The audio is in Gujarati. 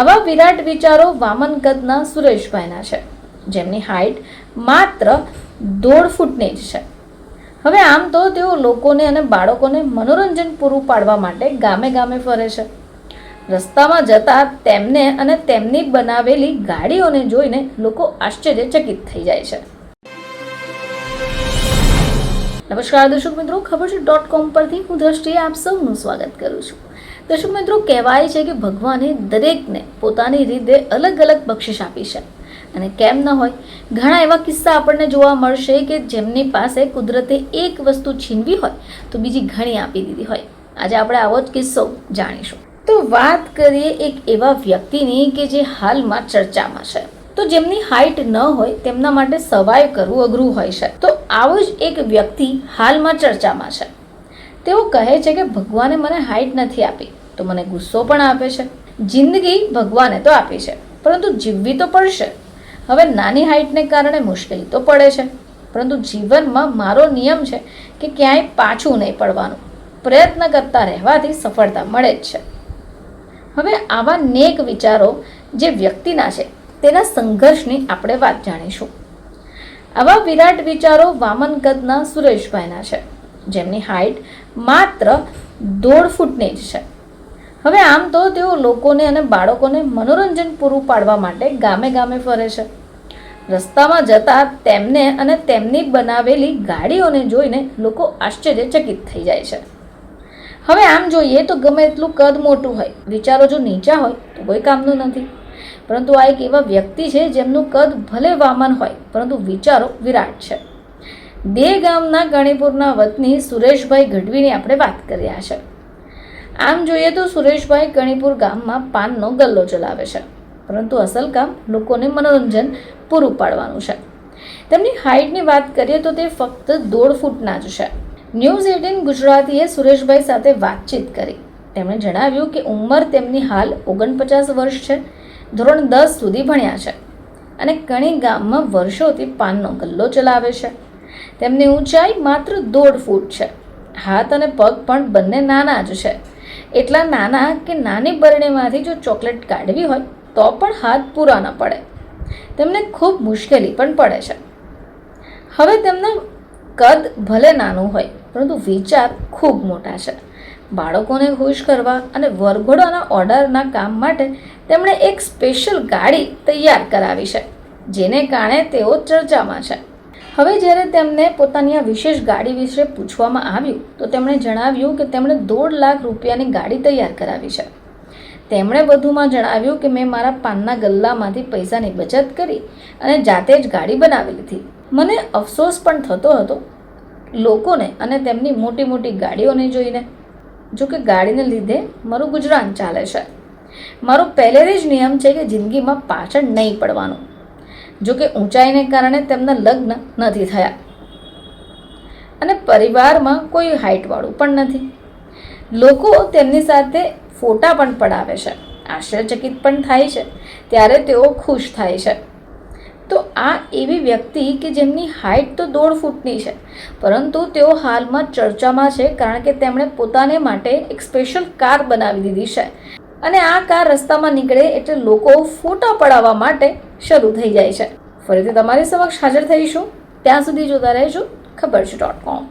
આવા વિરાટ વિચારો વામન કદના સુરેશભાઈના છે, જેમની હાઇટ માત્ર 1.5 ફૂટની જ છે. હવે આમ તો તેઓ લોકોને અને બાળકોને મનોરંજન પૂરું પાડવા માટે ગામે ગામે ફરે છે. રસ્તામાં જતા તેમને અને તેમની બનાવેલી ગાડીઓને જોઈને લોકો આશ્ચર્યચકિત થઈ જાય છે. નમસ્કાર દર્શક મિત્રો, ખબર છે .com પરથી હું દ્રષ્ટિએ આપ સૌનું સ્વાગત કરું છું. દર્શક મિત્રો, કહેવાય છે કે ભગવાને દરેકને પોતાની રીતે અલગ અલગ બક્ષિસ આપી છે, અને કેમ ન હોય. ઘણા એવા કિસ્સા આપણને જોવા મળશે કે જેમની પાસે કુદરતે એક વસ્તુ છીનવી હોય તો બીજી ઘણી આપી દીધી હોય. આજે આપણે આવો જ કિસ્સો જાણીશું. તો વાત કરીએ એક એવા વ્યક્તિની કે જે હાલમાં ચર્ચામાં છે. તો જેમની હાઇટ ન હોય તેમના માટે સર્વાઈવ કરવું અઘરું હોય છે. તો આવો જ એક વ્યક્તિ હાલમાં ચર્ચામાં છે. તેઓ કહે છે કે ભગવાને મને હાઇટ નથી આપી તો મને ગુસ્સો પણ આપે છે. જિંદગી ભગવાને તો આપી છે, પરંતુ જીવવી તો પડશે. હવે નાની હાઇટને કારણે મુશ્કેલી તો પડે છે, પરંતુ જીવનમાં મારો નિયમ છે કે ક્યાંય પાછું નહીં પડવાનું. પ્રયત્ન કરતા રહેવાથી સફળતા મળે જ છે. હવે આવા નેક વિચારો જે વ્યક્તિના છે તેના સંઘર્ષની આપણે વાત જાણીશું. આવા વિરાટ વિચારો વામન કદના સુરેશભાઈના છે, જેમની હાઇટ માત્ર 1.5 ફૂટની જ છે. હવે આમ તો તેઓ લોકોને અને બાળકોને મનોરંજન પૂરું પાડવા માટે ગામે ગામે ફરે છે. રસ્તામાં જતા તેમને અને તેમની બનાવેલી ગાડીઓને જોઈને લોકો આશ્ચર્યચકિત થઈ જાય છે. હવે આમ જોઈએ તો ગમે એટલું કદ મોટું હોય, વિચારો જો નીચા હોય તો કોઈ કામનું નથી. પરંતુ આ એક એવા વ્યક્તિ છે જેમનું કદ ભલે વામન હોય પરંતુ વિચારો વિરાટ છે. બે ગામના ગણીપુરના વતની સુરેશભાઈ ગઢવીની આપણે વાત કર્યા છે. આમ જોઈએ તો સુરેશભાઈ ગણીપુર ગામમાં પાનનો ગલ્લો ચલાવે છે, પરંતુ અસલ કામ લોકોને મનોરંજન પૂરું પાડવાનું છે. તેમની હાઇટની વાત કરીએ તો તે ફક્ત 1.5 ફૂટના જ છે. ન્યૂઝ 18 ગુજરાતીએ સુરેશભાઈ સાથે વાતચીત કરી. તેમણે જણાવ્યું કે ઉંમર તેમની હાલ 49 વર્ષ છે. ધોરણ 10 સુધી ભણ્યા છે અને કણી ગામમાં વર્ષોથી પાનનો ગલ્લો ચલાવે છે. તેમની ઊંચાઈ માત્ર 1.5 ફૂટ છે. હાથ અને પગ પણ બંને નાના જ છે. એટલા નાના કે નાની બરણીમાંથી જો ચોકલેટ કાઢવી હોય તો પણ હાથ પૂરા ન પડે. તેમને ખૂબ મુશ્કેલી પણ પડે છે. હવે તેમના કદ ભલે નાનું હોય પરંતુ વિચાર ખૂબ મોટા છે. બાળકોને ખુશ કરવા અને વરઘોડાના ઓર્ડરના કામ માટે તેમણે એક સ્પેશિયલ ગાડી તૈયાર કરાવી છે, જેને કારણે તેઓ ચર્ચામાં છે. હવે જ્યારે તેમને પોતાની આ વિશેષ ગાડી વિશે પૂછવામાં આવ્યું તો તેમણે જણાવ્યું કે તેમણે 1.5 લાખ રૂપિયાની ગાડી તૈયાર કરાવી છે. તેમણે વધુમાં જણાવ્યું કે મેં મારા પાનના ગલ્લામાંથી પૈસાની બચત કરી અને જાતે જ ગાડી બનાવી લીધી. મને અફસોસ પણ થતો હતો લોકોને અને તેમની મોટી મોટી ગાડીઓને જોઈને. જો કે ગાડીને લીધે મારું ગુજરાન ચાલે છે. મારો પહેલેથી જ નિયમ છે કે જિંદગીમાં પાછળ નહીં પડવાનું. જો કે ઊંચાઈને કારણે તેમના લગ્ન નથી થયા અને પરિવારમાં કોઈ હાઇટવાળું પણ નથી. લોકો તેમની સાથે ફોટા પણ પડાવે છે, આશ્ચર્યચકિત પણ થાય છે, ત્યારે તેઓ ખુશ થાય છે. તો આ એવી વ્યક્તિ કે જેમની હાઇટ તો 1.5 ફૂટની છે, પરંતુ તેઓ હાલમાં ચર્ચામાં છે કારણ કે તેમણે પોતાને માટે એક સ્પેશિયલ કાર બનાવી દીધી છે. અને આ કાર રસ્તામાં નીકળે એટલે લોકો ફોટા પડાવવા માટે શરૂ થઈ જાય છે. ફરીથી તમારી સમક્ષ હાજર થઈશું. ત્યાં સુધી જોતા રહેજો ખબર છે .com.